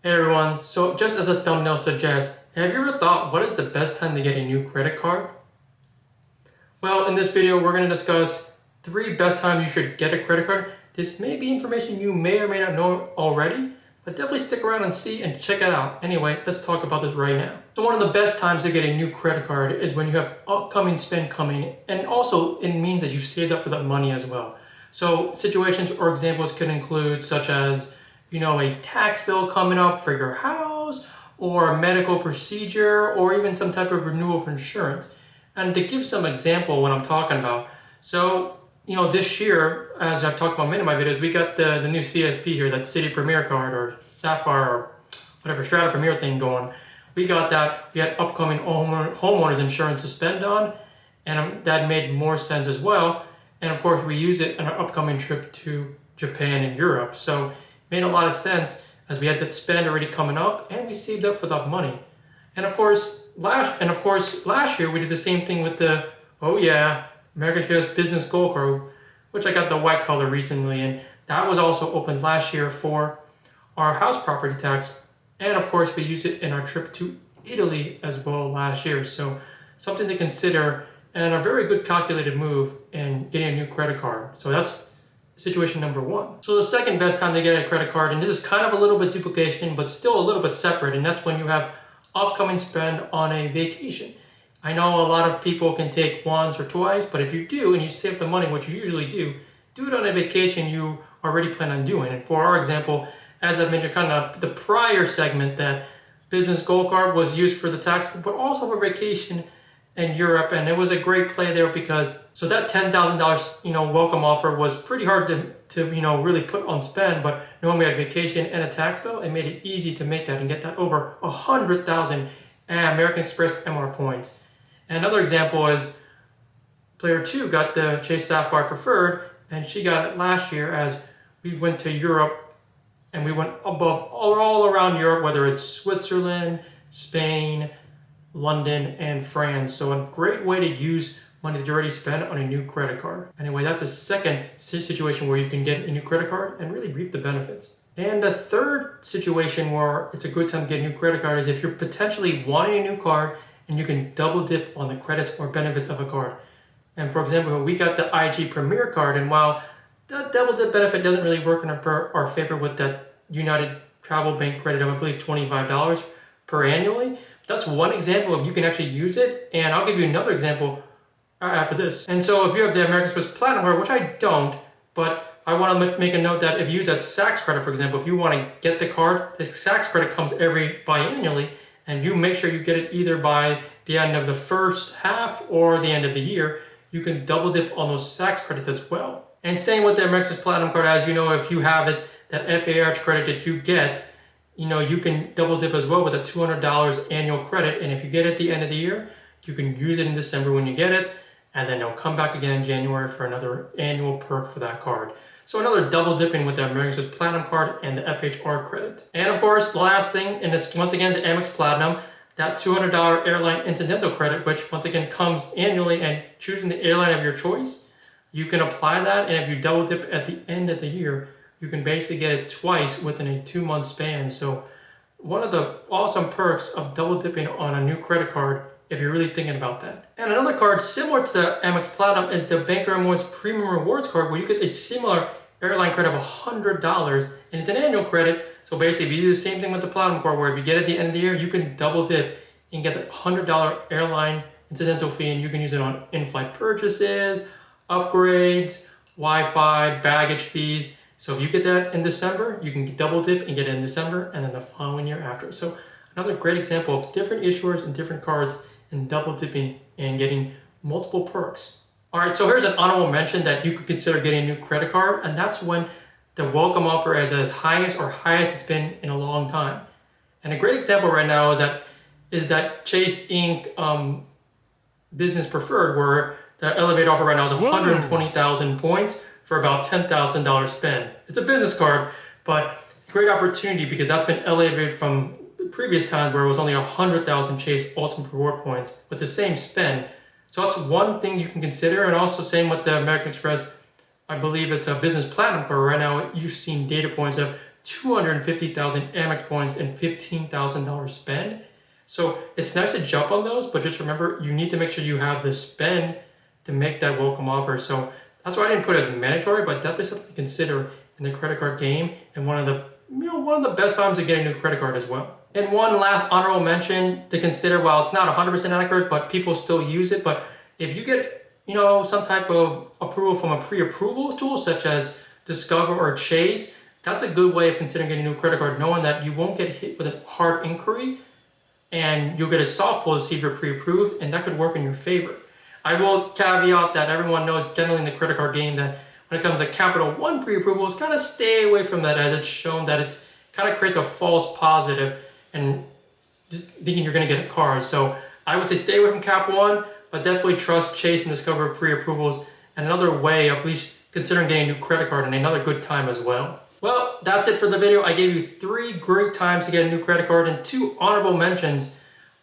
Hey everyone, so just as a thumbnail suggests, have you ever thought what is the best time to get a new credit card? Well, in this video we're going to discuss 3 best times you should get a credit card. This may be information you may or may not know already, but definitely stick around and see and check it out. Anyway, let's talk about this right now. So one of the best times to get a new credit card is when you have upcoming spend coming, and also it means that you've saved up for that money as well. So situations or examples could include such as a tax bill coming up for your house, or a medical procedure, or even some type of renewal of insurance. And to give some example what I'm talking about, so this year, as I've talked about in many of my videos, we got the new CSP here, that City Premier card or Sapphire or whatever Strata Premier thing going. We got that. We had upcoming homeowners insurance to spend on, and that made more sense as well. And of course, we use it on our upcoming trip to Japan and Europe. So made a lot of sense as we had that spend already coming up and we saved up for that money. And of course, last year we did the same thing with the, American Express Business Gold Card, which I got the white color recently, and that was also opened last year for our house property tax. And of course, we used it in our trip to Italy as well last year. So something to consider and a very good calculated move in getting a new credit card. So that's situation number 1. So the second best time to get a credit card, and this is kind of a little bit duplication, but still a little bit separate, and that's when you have upcoming spend on a vacation. I know a lot of people can take once or twice, but if you do and you save the money, which you usually do it on a vacation you already plan on doing. And for our example, as I've mentioned kind of the prior segment, that business gold card was used for the tax, but also for vacation in Europe, and it was a great play there because that $10,000 welcome offer was pretty hard to really put on spend, but knowing we had vacation and a tax bill, it made it easy to make that and get that over 100,000 American Express MR points. And another example is player 2 got the Chase Sapphire Preferred, and she got it last year as we went to Europe, and we went all around Europe, whether it's Switzerland, Spain, London, and France. So a great way to use money that you already spent on a new credit card. Anyway, that's a second situation where you can get a new credit card and really reap the benefits. And the third situation where it's a good time to get a new credit card is if you're potentially wanting a new card and you can double dip on the credits or benefits of a card. And for example, we got the IG Premier card, and while that double dip benefit doesn't really work in our favor with that United Travel Bank credit of, I believe, $25 per annually, that's one example of you can actually use it, and I'll give you another example after this. And so if you have the American Express Platinum card, which I don't, but I want to make a note that if you use that Saks credit, for example, if you want to get the card, the Saks credit comes every biannually, and you make sure you get it either by the end of the first half or the end of the year, you can double dip on those Saks credits as well. And staying with the American Express Platinum card, as you know, if you have it, that FAR credit that you get, you can double dip as well with a $200 annual credit. And if you get it at the end of the year, you can use it in December when you get it, and then it'll come back again in January for another annual perk for that card. So another double dipping with the American Express Platinum card and the FHR credit. And of course, the last thing, and it's once again the Amex Platinum, that $200 airline incidental credit, which once again comes annually, and choosing the airline of your choice, you can apply that, and if you double dip at the end of the year, you can basically get it twice within a 2-month span. So one of the awesome perks of double dipping on a new credit card if you're really thinking about that. And another card similar to the Amex Platinum is the Bank of Rewards Premium Rewards card, where you get a similar airline credit of $100, and it's an annual credit. So basically, if you do the same thing with the Platinum card, where if you get it at the end of the year, you can double dip and get that $100 airline incidental fee, and you can use it on in-flight purchases, upgrades, Wi-Fi, baggage fees. So if you get that in December, you can double dip and get it in December and then the following year after. So another great example of different issuers and different cards and double dipping and getting multiple perks. All right, so here's an honorable mention that you could consider getting a new credit card, and that's when the welcome offer is as highest it's been in a long time. And a great example right now is that Chase Inc. Business Preferred, where the elevated offer right now is 120,000 points for about $10,000 spend. It's a business card, but great opportunity because that's been elevated from previous times where it was only 100,000 Chase Ultimate Reward points with the same spend. So that's one thing you can consider, and also same with the American Express. I believe it's a Business Platinum card. Right now, you've seen data points of 250,000 Amex points and $15,000 spend. So it's nice to jump on those, but just remember, you need to make sure you have the spend to make that welcome offer. So that's why I didn't put it as mandatory, but definitely something to consider in the credit card game, and one of the best times to get a new credit card as well. And one last honorable mention to consider, while it's not 100% accurate, but people still use it, but if you get some type of approval from a pre-approval tool such as Discover or Chase, that's a good way of considering getting a new credit card, knowing that you won't get hit with a hard inquiry and you'll get a soft pull to see if you're pre-approved, and that could work in your favor. I will caveat that everyone knows generally in the credit card game that when it comes to Capital One pre-approvals, kind of stay away from that, as it's shown that it kind of creates a false positive and just thinking you're going to get a card. So I would say stay away from Cap One, but definitely trust Chase and Discover pre-approvals, and another way of at least considering getting a new credit card and another good time as well. Well, that's it for the video. I gave you 3 great times to get a new credit card and 2 honorable mentions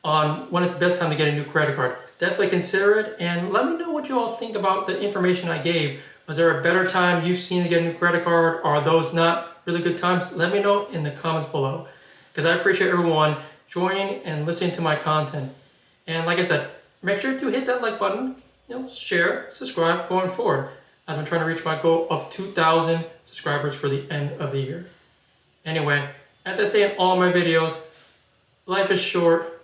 on when it's the best time to get a new credit card. Definitely consider it, and let me know what you all think about the information I gave. Was there a better time you've seen to get a new credit card? Are those not really good times? Let me know in the comments below, because I appreciate everyone joining and listening to my content. And like I said, make sure to hit that like button, share, subscribe going forward, as I'm trying to reach my goal of 2,000 subscribers for the end of the year. Anyway, as I say in all my videos, life is short.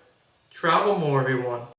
Travel more, everyone.